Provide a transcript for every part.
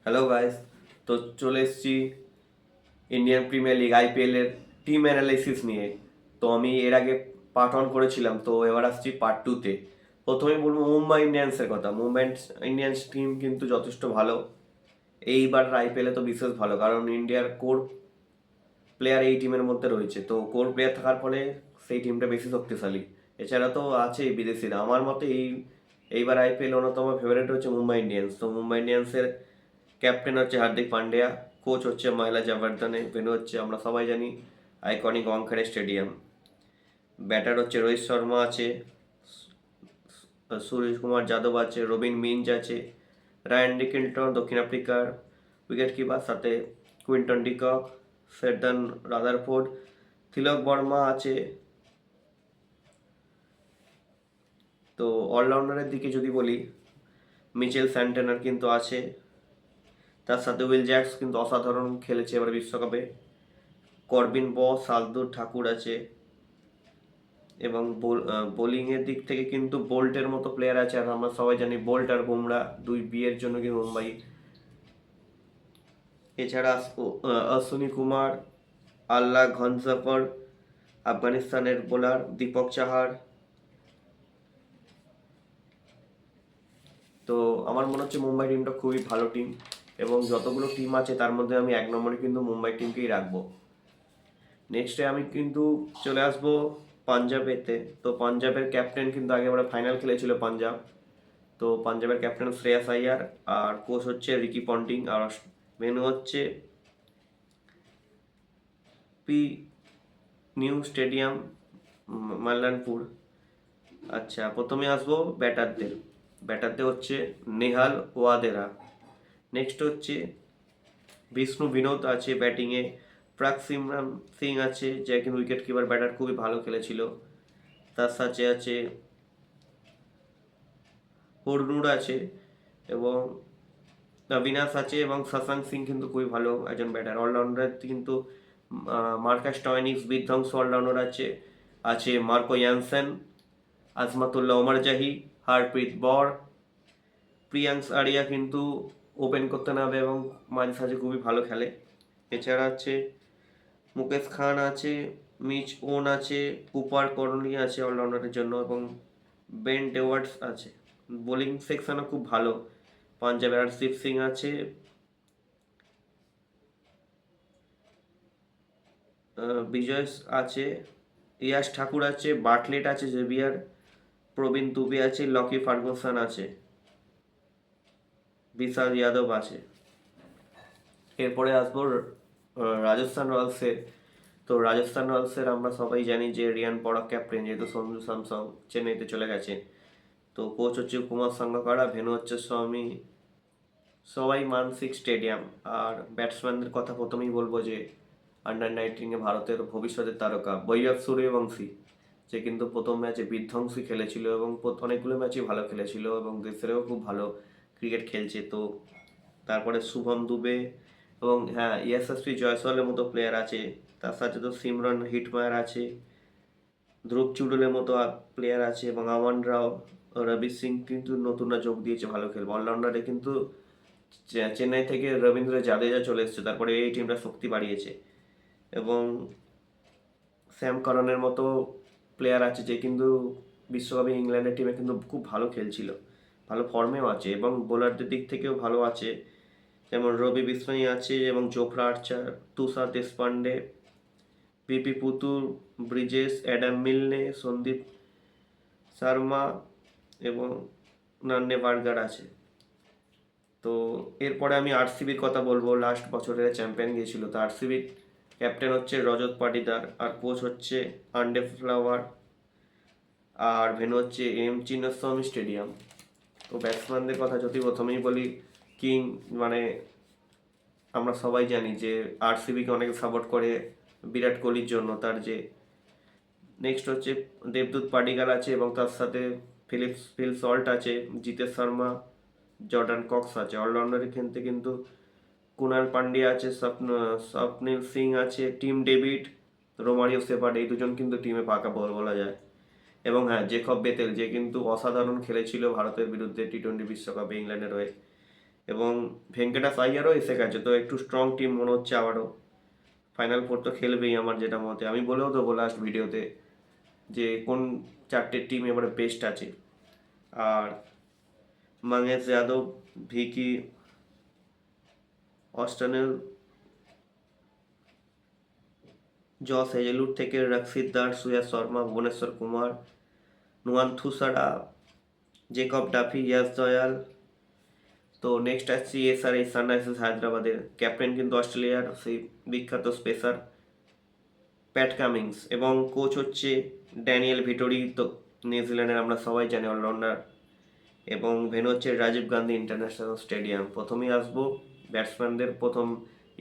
Hello guys, তো চলে এসেছি ইন্ডিয়ান প্রিমিয়ার লিগ আইপিএল এর টিম অ্যানালাইসিস নিয়ে। তো আমি এর আগে পার্ট 1 করেছিলাম, তো এবার আসছি পার্ট 2-তে। প্রথমে বলবো মুম্বাই ইন্ডিয়ান্সের কথা। মুম্বাই ইন্ডিয়ান্স টিম কিন্তু যথেষ্ট ভালো। এইবার আইপিএলে তো বিশেষ ভালো, কারণ ইন্ডিয়ার কোর প্লেয়ার এই টিমের মধ্যে রয়েছে। তো কোর প্লেয়ার থাকার ফলে সেই টিমটা বেশি শক্তিশালী। এছাড়া তো আছেই বিদেশিরা। আমার মতে এইবার আইপিএল অন্যতম ফেভারিট হচ্ছে মুম্বাই ইন্ডিয়ান্স। তো মুম্বাই ইন্ডিয়ান্সের ক্যাপ্টেন হচ্ছে হার্দিক পান্ডিয়া, কোচ হচ্ছে মহেলা জবর্ধনে, ভেন্যু হচ্ছে আমরা সবাই জানি আইকনিক ওয়াংখেড়ে স্টেডিয়াম। ব্যাটার হচ্ছে রোহিত শর্মা আছে, সূর্য কুমার যাদব আছে, রবিন মিঞ্জ আছে, রায়ান ডিকিল্টন দক্ষিণ আফ্রিকার উইকেট কিপার, সাথে কুইন্টন ডিকক, ফেরদান রাদারফোর্ড, তিলক বর্মা আছে। তো অলরাউন্ডারের দিকে যদি বলি, মিচেল স্যান্টেনার কিন্তু আছে, তার সাথে উইল জ্যাক্স কিন্তু অসাধারণ খেলেছে এবার বিশ্বকাপে। করবিন বস, শার্দুল ঠাকুর আছে, এবং বোলিংয়ের দিক থেকে কিন্তু বোল্টের মতো প্লেয়ার আছে। আর আমরা সবাই জানি বোল্ট আর বুমরা দুই বিয়ের জন্য কিন্তু মুম্বাই। এছাড়া অশ্বিনী কুমার, আল্লাহ ঘনসাফর, আফগানিস্তানের বোলার দীপক চাহার। তো আমার মনে হচ্ছে মুম্বাই টিমটা খুবই ভালো টিম, এবং যতগুলো টিম আছে তার মধ্যে আমি 1 নম্বরে কিন্তু মুম্বাই টিমকেই রাখবো। নেক্সটে আমি কিন্তু চলে আসবো পাঞ্জাবেতে। তো পাঞ্জাবের ক্যাপ্টেন কিন্তু আগেবারে ফাইনাল খেলেছিল পাঞ্জাব। তো পাঞ্জাবের ক্যাপ্টেন শ্রেয়াস আইয়ার, আর কোচ হচ্ছে রিকি পন্টিং, আর ভেন্যু হচ্ছে পি নিউ স্টেডিয়াম, মাল্লানপুর। আচ্ছা, প্রথমে আসবো ব্যাটারদের। ব্যাটারদের হচ্ছে নেহাল ওয়াদেরা। নেক্সট হচ্ছে বিষ্ণু বিনোদ আছে ব্যাটিংয়ে, প্রাক সিমরান সিং আছে, যে কিন্তু উইকেট কিপার ব্যাটার, খুবই ভালো খেলেছিল। তার সাথে আছে হরনুর আছে, এবং অবিনাশ আছে, এবং শশাঙ্ক সিং কিন্তু খুবই ভালো একজন ব্যাটার। অলরাউন্ডার কিন্তু মার্কাস টয়নিক্স বিধ্বংস অলরাউন্ডার আছে। আছে Marco Jansen, Azmatullah Omar Zahi, Harpreet বর, প্রিয়াংশ আরিয়া কিন্তু ওপেন করতে নামে এবং মাঝে সাঝে খুবই ভালো খেলে। এছাড়া আছে মুকেশ খান আছে, মিচ ওন আছে, কুপার করলি আছে অলরাউন্ডারের জন্য, এবং বেন ডেওয়ার্ডস আছে। বোলিং সেকশনও খুব ভালো। পাঞ্জাবের হরদীপ সিং আছে, বিজয় আছে, ইয়াশ ঠাকুর আছে, বাটলেট আছে, জেভিয়ার, প্রবীণ দুবে আছে, লকি ফার্গুসন আছে, বিশাল যাদব আছে। এরপরে আসবো রাজস্থান রয়্যালসের। তো রাজস্থান রয়্যালসের আমরা সবাই জানি যে রিয়ান পরাগ ক্যাপ্টেন, যেহেতু সঞ্জু স্যামসং চেন্নাইতে চলে গেছে। তো কোচ হচ্ছে কুমার সাঙ্গাকারা, ভেন্যু হচ্ছে সবাই মানসিক স্টেডিয়াম। আর ব্যাটসম্যানদের কথা প্রথমেই বলবো যে আন্ডার 19-এ ভারতের ভবিষ্যতের তারকা বৈভব সূর্যবংশী, যে কিন্তু প্রথম ম্যাচে বিধ্বংসী খেলেছিল এবং অনেকগুলো ম্যাচই ভালো খেলেছিল এবং দেশেরও খুব ভালো ক্রিকেট খেলছে। তো তারপরে শুভম দুবে, এবং হ্যাঁ, ইয়াশস্বী জয়সওয়ালের মতো প্লেয়ার আছে। তার সাথে তো সিমরন হিটমায়ার আছে, ধ্রুব চুডুলের মতো প্লেয়ার আছে, এবং আমান রাও, রবি সিং কিন্তু নতুনরা যোগ দিয়েছে, ভালো খেলবে অলরাউন্ডারে। কিন্তু চেন্নাই থেকে রবীন্দ্র জাদেজা চলে এসেছে, তারপরে এই টিমটা শক্তি বাড়িয়েছে। এবং স্যাম করনের মতো প্লেয়ার আছে, যে কিন্তু বিশ্বকাপে ইংল্যান্ডের টিমে কিন্তু খুব ভালো খেলছিল, ভালো ফর্মেও আছে, এবং বোলারদের দিক থেকেও ভালো আছে। যেমন রবি বিষ্ণই আছে, এবং জোফরা আর্চার, তুষার দেশপান্ডে, পিপি পুতুল, ব্রিজেশ, অ্যাডাম মিলনে, সন্দীপ শর্মা, এবং নান্নে বার্গার আছে। তো এরপরে আমি আরসিবির কথা বলবো। লাস্ট বছরের চ্যাম্পিয়ন গিয়েছিল, তো আরসিবির ক্যাপ্টেন হচ্ছে রজত পাটিদার, আর কোচ হচ্ছে আন্ডে ফ্লাওয়ার, আর ভেন্যু হচ্ছে চিন্নাস্বামী স্টেডিয়াম। তো ব্যাটসম্যানদের কথা যদি প্রথমেই বলি, কিং, মানে আমরা সবাই জানি যে আরসিবিকে অনেক সাপোর্ট করে বিরাট কোহলির জন্য, তার যে। নেক্সট হচ্ছে দেবদূত পাডিগাল আছে, এবং তার সাথে ফিল সল্ট আছে, জিতেশ শর্মা, জর্ডান কক্স আছে। অলরাউন্ডার খেলতে কিন্তু কুনাল পান্ডিয়া আছে, স্বপ্নিল সিং আছে, টিম ডেভিড, রোমারিও সেপার্ড, এই দুজন কিন্তু টিমে পাকা বলা যায়। এবং হ্যাঁ, জেকব বেতেল, যে কিন্তু অসাধারণ খেলেছিল ভারতের বিরুদ্ধে T20 বিশ্বকাপে ইংল্যান্ডের হয়ে। এবং ভেঙ্কটাস আইয়ারও এসে গেছে, তো একটু স্ট্রং টিম মনে হচ্ছে আবারও। ফাইনাল ফোর তো খেলবেই আমার যেটা মতে, আমি বলেও দেবো লাস্ট ভিডিওতে যে কোন 4টে টিম এবারে বেস্ট আছে। আর মাঙ্গেশ যাদব, ভিকি, অস্টানেল, জস হেজেলউড থেকে রক্ষিত দাস, সুয়া শর্মা, ভুবনেশ্বর কুমার, নুয়ান থুসারা, জেকব ডাফি, ইয়াস দয়াল। তো নেক্সট আসছি এই সানরাইজার্স হায়দ্রাবাদের ক্যাপ্টেন কিন্তু অস্ট্রেলিয়ার সেই বিখ্যাত স্পেসার প্যাট কামিংস, এবং কোচ হচ্ছে ড্যানিয়েল ভিটোরি, তো নিউজিল্যান্ডের আমরা সবাই জানি অলরাউন্ডার। এবং ভেন্যু হচ্ছে রাজীব গান্ধী ইন্টারন্যাশনাল স্টেডিয়াম। প্রথমেই আসবো ব্যাটসম্যানদের, প্রথম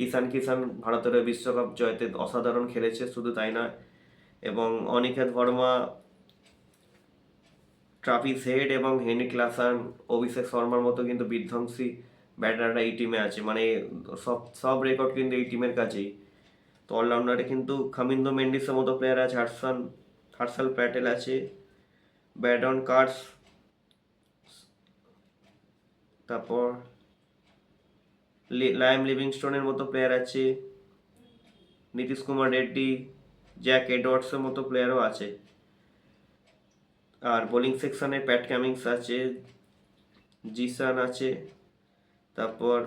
ঈশান কিষান ভারতের হয়ে বিশ্বকাপ জয়তে অসাধারণ খেলেছে, শুধু তাই নয়, এবং অনিকেত ভার্মা, ট্রাভিস হেড এবং হেনরিক লাসান, অভিষেক শর্মার মতো কিন্তু বিধ্বংসী ব্যাটাররা এই টিমে আছে, মানে সব সব রেকর্ড কিন্তু এই টিমের কাছেই। তো অলরাউন্ডারে কিন্তু খামিন্দো মেন্ডিসের মতো প্লেয়ার আছে, হার্ষাল প্যাটেল আছে, ব্যাডন কার্স, তারপর লায়াম লিভিংস্টোনের মতো প্লেয়ার আছে, নীতিশ কুমার রেড্ডি, জ্যাক এডওয়ার্ডসের মতো প্লেয়ারও আছে। আর বোলিং সেকশনে প্যাট কামিংস আছে, জিসান আছে, তারপর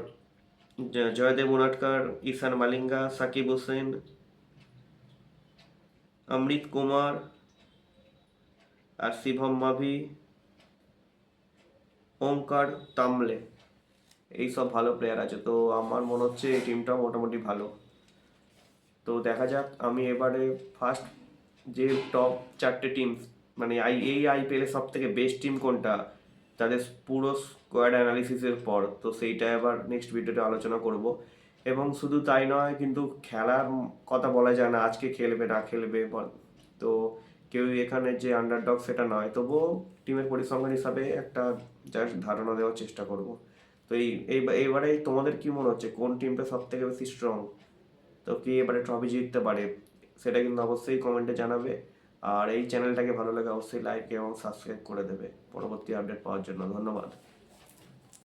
জয়দেব উনাটকার, ঈশান মালিঙ্গা, সাকিব হোসেন, অমৃত কুমার, আর শিভম মাভি, ওঙ্কার তামলে, এইসব ভালো প্লেয়ার আছে। তো আমার মনে হচ্ছে এই টিমটা মোটামুটি ভালো। তো দেখা যাক, আমি এবারে ফার্স্ট যে টপ 4টে টিম, মানে এই আইপিএল এর সব থেকে বেস্ট টিম কোনটা, তাদের পুরো স্কোয়াড অ্যানালিসিসের পর, তো সেইটা এবার নেক্সট ভিডিওতে আলোচনা করব। এবং শুধু তাই নয়, কিন্তু খেলার কথা বলা যায় না আজকে খেলবে না খেলবে তো কেউ এখানে যে আন্ডারডগ সেটা নয়, তবুও টিমের পরিসংখ্যান হিসাবে একটা জাস্ট ধারণা দেওয়ার চেষ্টা করব। তো এইবারে তোমাদের কি মনে হচ্ছে কোন টিমটা সব থেকে বেশি স্ট্রং, তো কে এবারে ট্রফি জিততে পারে, সেটা কিন্তু অবশ্যই কমেন্টে জানাবে। আর এই চ্যানেলটাকে ভালো লাগে অবশ্যই লাইক এবং সাবস্ক্রাইব করে দেবে পরবর্তী আপডেট পাওয়ার জন্য। ধন্যবাদ।